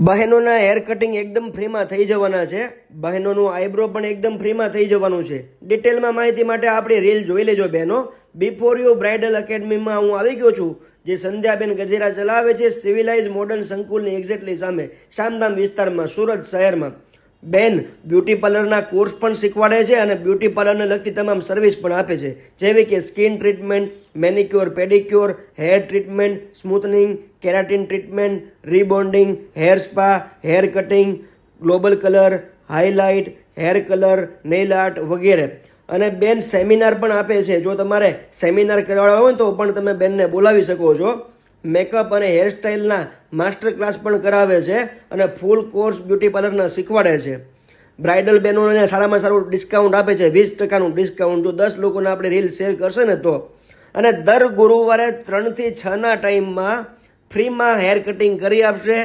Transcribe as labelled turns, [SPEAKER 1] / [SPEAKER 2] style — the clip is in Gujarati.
[SPEAKER 1] બહેનોના હેર કટિંગ એકદમ ફ્રીમાં થઈ જવાના છે. બહેનોનું આઈબ્રો પણ એકદમ ફ્રીમાં થઈ જવાનું છે. ડિટેલમાં માહિતી માટે આપણી રીલ જોઈ લેજો બહેનો. બિફોર યુ બ્રાઇડલ એકેડમીમાં હું આવી ગયો છું, જે સંધ્યાબેન ગજેરા ચલાવે છે, સિવિલાઇઝ મોડર્ન સંકુલની એક્ઝેક્ટલી સામે શામધામ વિસ્તારમાં, સુરત શહેરમાં. બેન બ્યુટી પાર્લરના કોર્સ પણ શીખવાડે છે અને બ્યુટી પાર્લરને લગતી તમામ સર્વિસ પણ આપે છે, જેવી કે skin treatment, manicure, pedicure, hair treatment, smoothening, keratin treatment, rebonding, hair spa, hair cutting, global colour, highlight, hair colour, nail art વગેરે. અને બેન સેમિનાર પણ આપે છે. જો તમારે સેમિનાર કરાવવા હોય તો પણ તમે બેનને બોલાવી શકો છો. મેકઅપ અને હેરસ્ટાઇલના માસ્ટર ક્લાસ પણ કરાવે છે અને ફૂલ કોર્સ બ્યુટી પાર્લરના શીખવાડે છે. બ્રાઇડલ બહેનોને સારામાં સારું ડિસ્કાઉન્ટ આપે છે, 20% ડિસ્કાઉન્ટ, જો 10 લોકોને આપણે રીલ શેર કરશે ને તો. અને દર ગુરુવારે 3 થી 6 ટાઈમમાં ફ્રીમાં હેર કટિંગ કરી આપશે.